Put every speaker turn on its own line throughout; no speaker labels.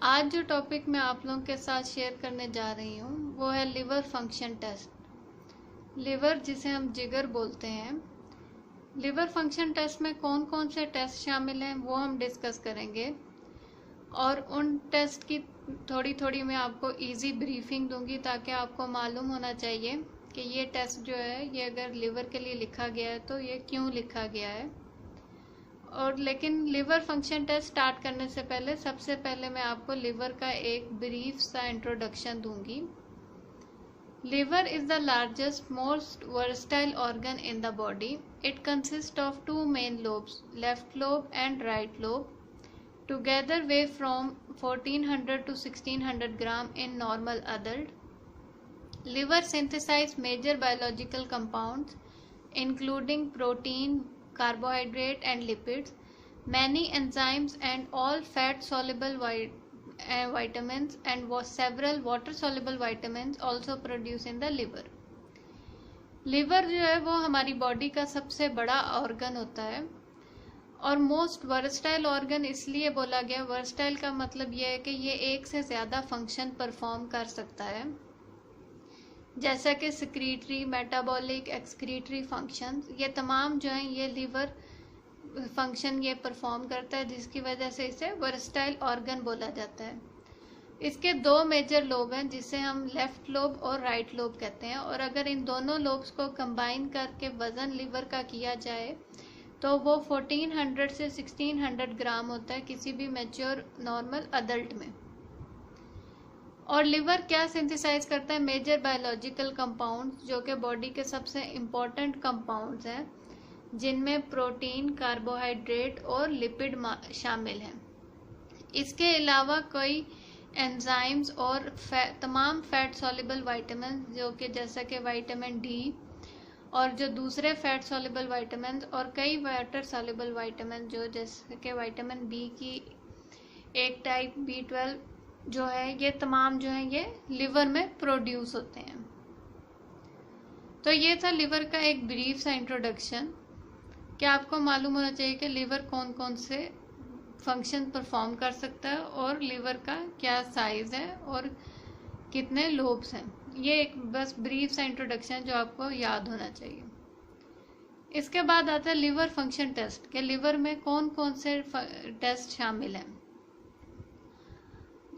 आज जो टॉपिक मैं आप लोगों के साथ शेयर करने जा रही हूँ वो है लिवर फंक्शन टेस्ट। लिवर जिसे हम जिगर बोलते हैं, लिवर फंक्शन टेस्ट में कौन कौन से टेस्ट शामिल हैं वो हम डिस्कस करेंगे और उन टेस्ट की थोड़ी थोड़ी मैं आपको इजी ब्रीफिंग दूंगी ताकि आपको मालूम होना चाहिए कि ये टेस्ट जो है ये अगर लिवर के लिए लिखा गया है तो ये क्यों लिखा गया है। और लेकिन लिवर फंक्शन टेस्ट स्टार्ट करने से पहले सबसे पहले मैं आपको लिवर का एक ब्रीफ सा इंट्रोडक्शन दूंगी। Liver is the largest most versatile organ in the body. It consist of two main lobes, left lobe and right lobe. Together weigh from 1400 to 1600 gram in normal adult. Liver synthesize major biological compounds including protein, carbohydrate and lipids, many enzymes and all fat soluble vitamins and several water soluble vitamins also produced in the liver. Liver जो है वो हमारी body का सबसे बड़ा organ होता है और मोस्ट वर्सटाइल ऑर्गन इसलिए बोला गया। वर्सटाइल का मतलब यह है कि ये एक से ज़्यादा फंक्शन परफॉर्म कर सकता है, जैसा कि सिक्रीटरी, मेटाबॉलिक, एक्सक्रीटरी फंक्शंस, ये तमाम जो हैं ये लिवर फंक्शन ये परफॉर्म करता है, जिसकी वजह से इसे वर्सटाइल ऑर्गन बोला जाता है। इसके दो मेजर लोब हैं जिसे हम लेफ्ट लोब और राइट लोब कहते हैं, और अगर इन दोनों लोब्स को कंबाइन करके वज़न लिवर का किया जाए तो वो 1400 से 1600 ग्राम होता है किसी भी मैच्योर नॉर्मल अडल्ट में। और लिवर क्या सिंथेसाइज करता है? मेजर बायोलॉजिकल कंपाउंड्स, जो कि बॉडी के सबसे इम्पोर्टेंट कंपाउंड्स हैं, जिनमें प्रोटीन, कार्बोहाइड्रेट और लिपिड शामिल हैं। इसके अलावा कई एंजाइम्स और तमाम फैट सॉल्युबल विटामिन, जो कि जैसा कि विटामिन डी और जो दूसरे फैट सॉल्युबल विटामिन और कई वाटर सॉल्युबल विटामिन, जो जैसे कि विटामिन बी की एक टाइप B12 जो है, ये तमाम जो है ये लिवर में प्रोड्यूस होते हैं। तो ये था लिवर का एक ब्रीफ सा इंट्रोडक्शन। क्या आपको मालूम होना चाहिए कि लिवर कौन कौन से फंक्शन परफॉर्म कर सकता है और लिवर का क्या साइज है और कितने लोब्स हैं। ये एक बस ब्रीफ सा इंट्रोडक्शन जो आपको याद होना चाहिए। इसके बाद आता है लिवर फंक्शन टेस्ट कि लिवर में कौन कौन से टेस्ट शामिल हैं।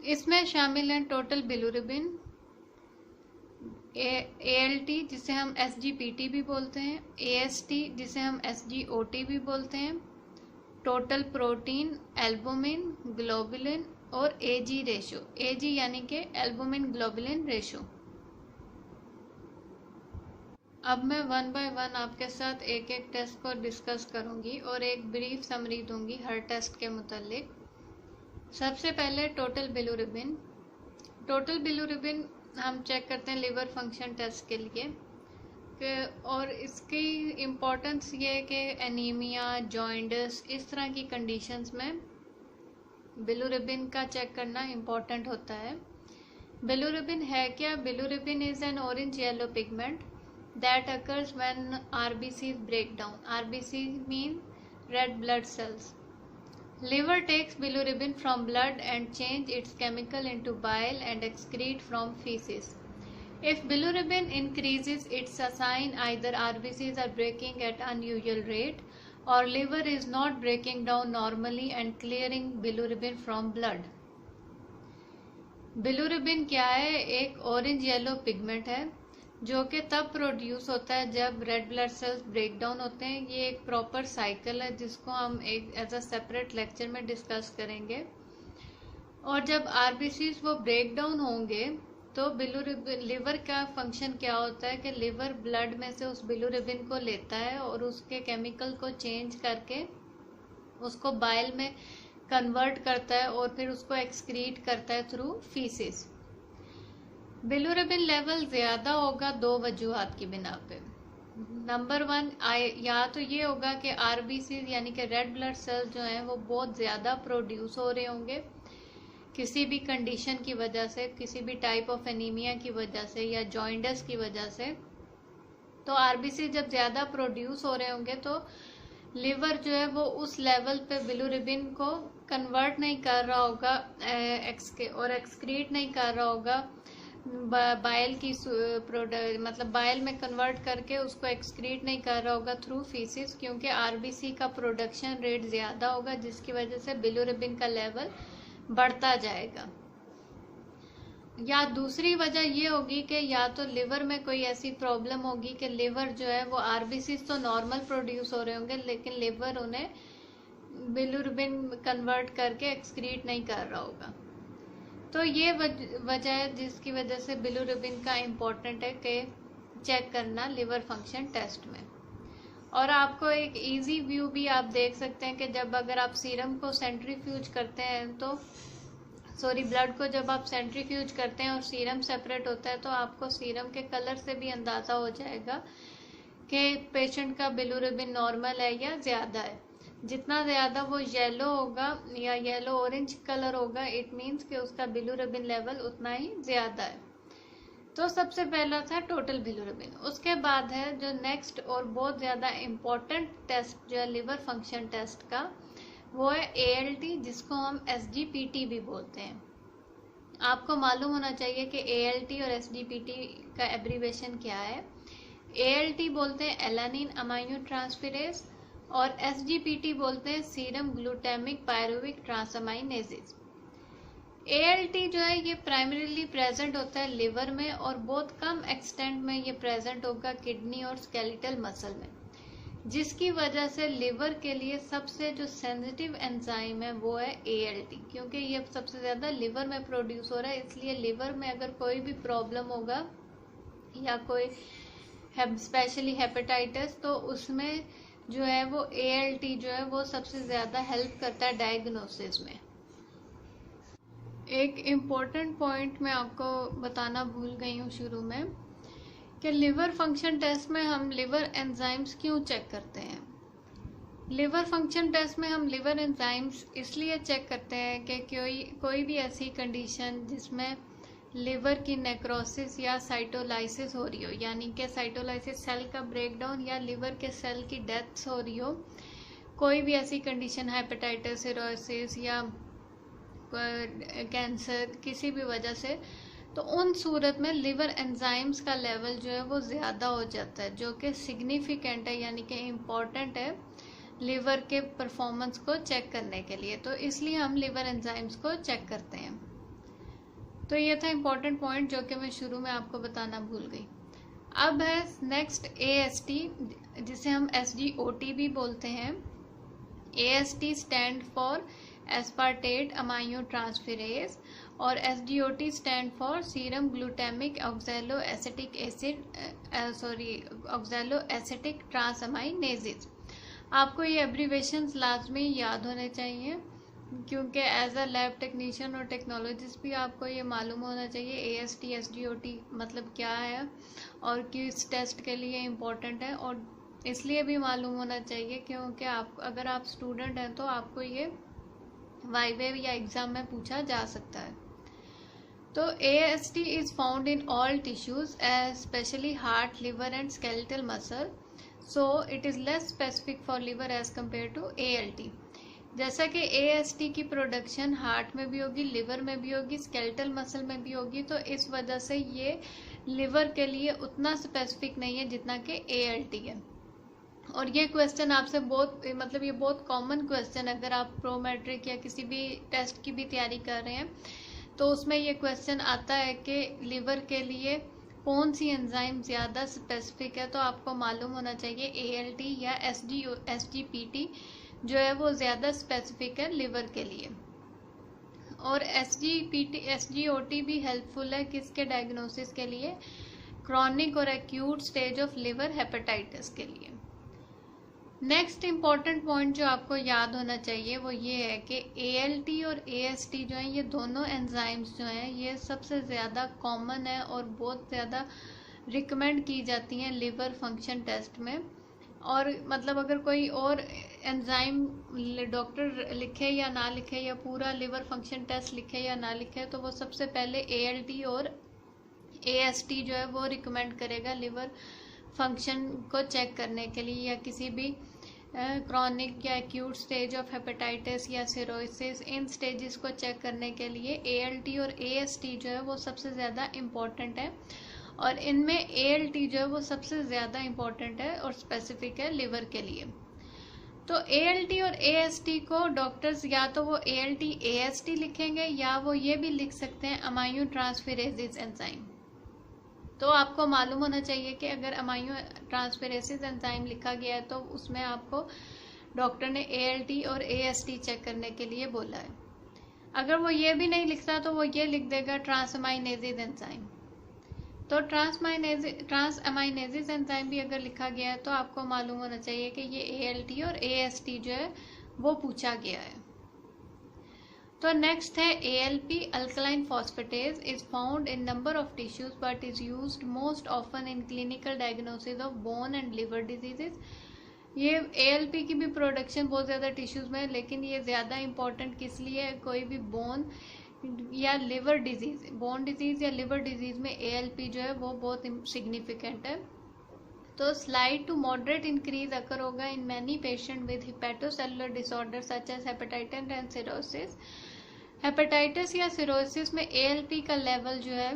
इसमें शामिल हैं टोटल बिलिरुबिन, ALT जिसे हम SGPT भी बोलते हैं, AST जिसे हम SGOT भी बोलते हैं, टोटल प्रोटीन, एल्बुमिन, ग्लोबुलिन और AG रेशो। AG यानी कि एल्बुमिन ग्लोबुलिन रेशो। अब मैं वन बाय वन आपके साथ एक एक टेस्ट को डिस्कस करूंगी और एक ब्रीफ समरी दूंगी हर टेस्ट के मुतालिक। सबसे पहले टोटल बिलिरुबिन। टोटल बिलिरुबिन हम चेक करते हैं लिवर फंक्शन टेस्ट के लिए, और इसकी इम्पोर्टेंस ये है कि एनीमिया, जॉइंटिस, इस तरह की कंडीशंस में बिलिरुबिन का चेक करना इम्पोर्टेंट होता है। बिलिरुबिन है क्या? Bilirubin is an orange yellow pigment that occurs when RBCs break down. RBC mean red blood cells. Liver takes bilirubin from blood and change its chemical into bile and excrete from feces. If bilirubin increases, it's a sign either RBCs are breaking at unusual rate or liver is not breaking down normally and clearing bilirubin from blood. Bilirubin क्या है? एक orange yellow pigment है जो कि तब produce होता है जब red blood cells break down होते हैं। ये एक प्रॉपर साइकिल है जिसको हम एक एज अ सेपरेट लेक्चर में डिस्कस करेंगे। और जब आरबीसीज वो ब्रेक डाउन होंगे तो बिलिरुबिन, लिवर का फंक्शन क्या होता है कि लिवर ब्लड में से उस बिलिरुबिन को लेता है और उसके केमिकल को चेंज करके उसको बाइल में कन्वर्ट करता है और फिर उसको एक्सक्रीट करता है थ्रू फीसिस। बिलिरुबिन लेवल ज़्यादा होगा दो वजूहात की बिना पे। नंबर वन, या तो ये होगा कि आरबीसी यानी कि रेड ब्लड सेल्स जो हैं वो बहुत ज़्यादा प्रोड्यूस हो रहे होंगे किसी भी कंडीशन की वजह से, किसी भी टाइप ऑफ एनीमिया की वजह से या जॉइंटिस की वजह से। तो आरबीसी जब ज़्यादा प्रोड्यूस हो रहे होंगे तो लिवर जो है वो उस लेवल पे बिलिरुबिन को कन्वर्ट नहीं कर रहा होगा और एक्सक्रीट नहीं कर रहा होगा बाइल की प्रोडक्ट, मतलब बाइल में कन्वर्ट करके उसको एक्सक्रीट नहीं कर रहा होगा थ्रू फीसिस, क्योंकि आरबीसी का प्रोडक्शन रेट ज़्यादा होगा, जिसकी वजह से बिलिरुबिन का लेवल बढ़ता जाएगा। या दूसरी वजह ये होगी कि या तो लिवर में कोई ऐसी प्रॉब्लम होगी कि लिवर जो है वो आरबीसी तो नॉर्मल प्रोड्यूस हो रहे होंगे, लेकिन लिवर उन्हें बिलिरुबिन कन्वर्ट करके एक्सक्रीट नहीं कर रहा होगा। तो ये वजह है जिसकी वजह से बिलिरुबिन का इम्पोर्टेंट है कि चेक करना लिवर फंक्शन टेस्ट में। और आपको एक इजी व्यू भी आप देख सकते हैं कि जब अगर आप सीरम को सेंट्रीफ्यूज करते हैं तो ब्लड को जब आप सेंट्रीफ्यूज करते हैं और सीरम सेपरेट होता है, तो आपको सीरम के कलर से भी अंदाज़ा हो जाएगा कि पेशेंट का बिलिरुबिन नॉर्मल है या ज़्यादा है। जितना ज़्यादा वो येलो होगा या येलो ऑरेंज कलर होगा, इट मीन्स कि उसका बिलिरुबिन लेवल उतना ही ज़्यादा है। तो सबसे पहला था टोटल बिलिरुबिन। उसके बाद है जो नेक्स्ट और बहुत ज़्यादा इम्पोर्टेंट टेस्ट जो है लिवर फंक्शन टेस्ट का, वो है ALT, जिसको हम SGPT भी बोलते हैं। आपको मालूम होना चाहिए कि ALT और SGPT का एब्रीवेशन क्या है। ALT बोलते हैं एलानिन अमाइनो ट्रांसफेरेज और SGPT बोलते हैं सीरम ग्लूटामिक पायरुविक ट्रांसअमाइनेजेज। ALT जो है ये प्राइमरीली प्रेजेंट होता है लिवर में और बहुत कम एक्सटेंट में ये प्रेजेंट होगा किडनी और स्केलेटल मसल में, जिसकी वजह से लिवर के लिए सबसे जो सेंसिटिव एंजाइम है वो है ALT, क्योंकि ये सबसे ज़्यादा लिवर में प्रोड्यूस हो रहा है। इसलिए लिवर में अगर कोई भी प्रॉब्लम होगा या कोई स्पेशली हेपेटाइटिस, तो उसमें जो है वो ALT जो है वो सबसे ज़्यादा हेल्प करता है डायग्नोसिस में। एक इम्पोर्टेंट पॉइंट मैं आपको बताना भूल गई हूँ शुरू में कि लिवर फंक्शन टेस्ट में हम लिवर एंजाइम्स क्यों चेक करते हैं। लिवर फंक्शन टेस्ट में हम लिवर एंजाइम्स इसलिए चेक करते हैं कि कोई भी ऐसी कंडीशन जिसमें लिवर की नेक्रोसिस या साइटोलाइसिस हो रही हो, यानी कि साइटोलाइसिस सेल का ब्रेकडाउन या लिवर के सेल की डेथ हो रही हो, कोई भी ऐसी कंडीशन हेपेटाइटिस, सिरोसिस या कैंसर किसी भी वजह से, तो उन सूरत में लिवर एंजाइम्स का लेवल जो है वो ज़्यादा हो जाता है, जो कि सिग्निफिकेंट है, यानी कि इम्पॉर्टेंट है लिवर के परफॉर्मेंस को चेक करने के लिए। तो इसलिए हम लिवर एंजाइम्स को चेक करते हैं। तो ये था इम्पोर्टेंट पॉइंट जो कि मैं शुरू में आपको बताना भूल गई। अब है नेक्स्ट AST, जिसे हम SGOT भी बोलते हैं। AST stand for aspartate amino transferase और SGOT stand for serum glutamic oxalo acetic transaminases. आपको ये एब्रीवेशंस लाजमी याद होने चाहिए, क्योंकि एज अ लैब टेक्नीशियन और टेक्नोलॉजिस्ट भी आपको ये मालूम होना चाहिए AST SGOT मतलब क्या है और किस टेस्ट के लिए इम्पोर्टेंट है। और इसलिए भी मालूम होना चाहिए क्योंकि अगर आप स्टूडेंट हैं तो आपको ये वाइवे या एग्ज़ाम में पूछा जा सकता है। तो AST is found in all tissues specially heart, liver and skeletal muscle, so it is less specific for liver as compare to ALT। जैसा कि AST की प्रोडक्शन हार्ट में भी होगी, लिवर में भी होगी, स्केलेटल मसल में भी होगी, तो इस वजह से ये लिवर के लिए उतना स्पेसिफिक नहीं है जितना कि ALT है। और ये क्वेश्चन आपसे ये बहुत कॉमन क्वेश्चन, अगर आप प्रो मैट्रिक या किसी भी टेस्ट की भी तैयारी कर रहे हैं तो उसमें ये क्वेश्चन आता है कि लिवर के लिए कौन सी एंजाइम ज़्यादा स्पेसिफिक है। तो आपको मालूम होना चाहिए ALT या SGPT जो है वो ज़्यादा स्पेसिफिक है लिवर के लिए। और SGOT भी हेल्पफुल है किसके डायग्नोसिस के लिए, क्रॉनिक और acute stage of liver hepatitis के लिए। नेक्स्ट इम्पॉर्टेंट पॉइंट जो आपको याद होना चाहिए वो ये है कि ALT और AST जो हैं, ये दोनों एंजाइम्स जो हैं ये सबसे ज़्यादा कॉमन है और बहुत ज़्यादा रिकमेंड की जाती हैं लिवर फंक्शन टेस्ट में। और मतलब अगर कोई और एंजाइम डॉक्टर लिखे या ना लिखे या पूरा लिवर फंक्शन टेस्ट लिखे या ना लिखे, तो वो सबसे पहले ALT और AST जो है वो रिकमेंड करेगा लिवर फंक्शन को चेक करने के लिए या किसी भी क्रॉनिक या एक्यूट स्टेज ऑफ हेपेटाइटिस या सिरोसिस, इन स्टेजेस को चेक करने के लिए ALT और AST जो है वो सबसे ज़्यादा इम्पॉर्टेंट है, और इनमें ALT जो है वो सबसे ज़्यादा इम्पॉर्टेंट है और स्पेसिफिक है लिवर के लिए। तो ALT और AST को डॉक्टर्स या तो वो ALT AST लिखेंगे या वो ये भी लिख सकते हैं अमाइनो ट्रांसफेरेसिस एंजाइम। तो आपको मालूम होना चाहिए कि अगर अमाइनो ट्रांसफेरेसिस एंजाइम लिखा गया है तो उसमें आपको डॉक्टर ने ALT और AST चेक करने के लिए बोला है। अगर वो ये भी नहीं लिखता तो वो ये लिख देगा ट्रांसअमाइनेजेज एंजाइम। तो ट्रांसअमाइनेजेज एंजाइम भी अगर लिखा गया है तो आपको मालूम होना चाहिए कि ये ALT और AST जो है वो पूछा गया है। तो नेक्स्ट है ALP, alkaline phosphatase, is found in number of tissues but is used most often in clinical diagnosis of bone and liver diseases. ये ALP की भी प्रोडक्शन बहुत ज़्यादा टिश्यूज में है, लेकिन ये ज़्यादा इंपॉर्टेंट किस लिए है? कोई भी बोन या लिवर डिजीज, बोन डिजीज या लिवर डिजीज में ALP जो है वो बहुत सिग्निफिकेंट है। तो slight to moderate increase occur होगा in many patient with hepatocellular disorder such as hepatitis and cirrhosis. Hepatitis या सिरोसिस में ALP का लेवल जो है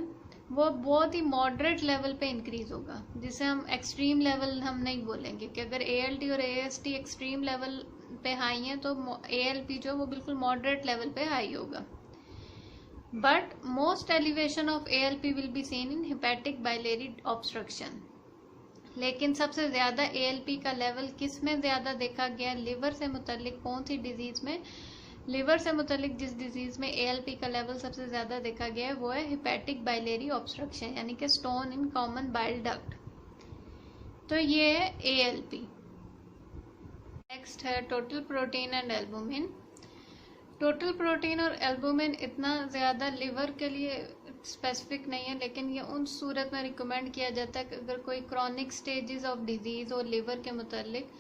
वो बहुत ही मॉडरेट लेवल पे इंक्रीज होगा, जिसे हम एक्सट्रीम लेवल हम नहीं बोलेंगे कि अगर ALT और AST एक्सट्रीम लेवल पे हाई है तो ALP जो वो बिल्कुल मॉडरेट लेवल पे हाई होगा। But most elevation of ALP will be seen in hepatic biliary obstruction. लेकिन सबसे ज़्यादा ALP का लेवल किस में ज़्यादा देखा गया? लिवर से मुतल्लिक कौन सी डिजीज़ में? लिवर से मुतल्लिक जिस डिजीज़ में ALP का लेवल सबसे ज़्यादा देखा गया है वो है हेपेटिक बाइलेरी ऑब्स्ट्रक्शन, यानी कि stone in common bile duct. तो ये है ALP। नेक्स्ट है total protein and albumin. Total protein और एल्बुमिन इतना ज़्यादा लिवर के लिए स्पेसिफिक नहीं है, लेकिन ये उन सूरत में रिकमेंड किया जाता है कि अगर कोई क्रॉनिक स्टेजेस ऑफ डिजीज़ हो लिवर के मुतालिक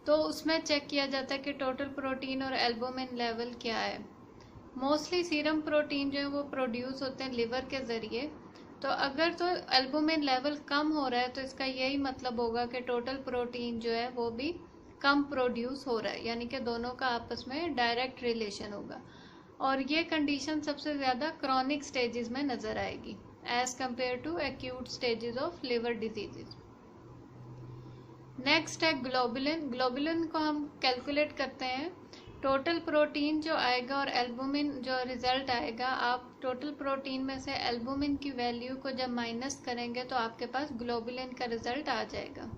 तो उसमें चेक किया जाता है कि टोटल प्रोटीन और एल्बुमिन लेवल क्या है। मोस्टली सीरम प्रोटीन जो है वो प्रोड्यूस होते हैं लिवर के ज़रिए, तो अगर तो एल्बुमिन लेवल कम हो रहा है तो इसका यही मतलब होगा कि टोटल प्रोटीन जो है वो भी कम प्रोड्यूस हो रहा है, यानी कि दोनों का आपस में डायरेक्ट रिलेशन होगा। और ये कंडीशन सबसे ज़्यादा क्रॉनिक स्टेजेस में नज़र आएगी as compare to acute stages of liver diseases. Next है ग्लोबुलिन। ग्लोबुलिन को हम कैलकुलेट करते हैं टोटल प्रोटीन जो आएगा और एल्बुमिन जो रिजल्ट आएगा, आप टोटल प्रोटीन में से एल्बुमिन की वैल्यू को जब माइनस करेंगे तो आपके पास ग्लोबुलिन का रिजल्ट आ जाएगा।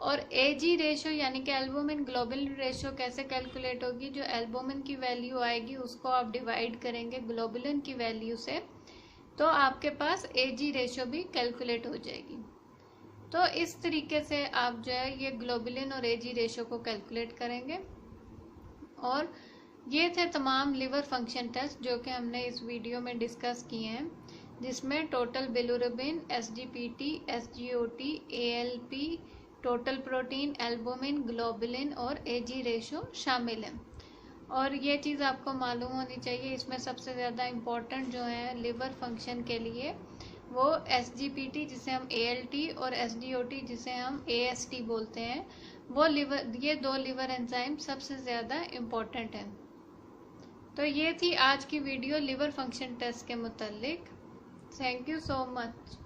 और AG रेशो यानी कि एल्बुमिन ग्लोबुलिन रेशो कैसे कैलकुलेट होगी? जो एल्बुमिन की वैल्यू आएगी उसको आप डिवाइड करेंगे ग्लोबुलिन की वैल्यू से, तो आपके पास AG रेशो भी कैलकुलेट हो जाएगी। तो इस तरीके से आप जो है ये ग्लोबुलिन और AG रेशो को कैलकुलेट करेंगे। और ये थे तमाम लिवर फंक्शन टेस्ट जो कि हमने इस वीडियो में डिस्कस किए हैं, जिसमें total bilirubin, SGPT, SGOT, ALP, total protein, albumin, globulin और AG रेशो शामिल है। और ये चीज़ आपको मालूम होनी चाहिए, इसमें सबसे ज़्यादा इम्पोर्टेंट जो है लिवर फंक्शन के लिए वो SGPT जिसे हम ALT और SGOT जिसे हम AST बोलते हैं, वो लिवर, ये दो लिवर एंजाइम सबसे ज़्यादा इम्पोर्टेंट हैं। तो ये थी आज की वीडियो लिवर फंक्शन टेस्ट के मुतालिक। Thank you so much.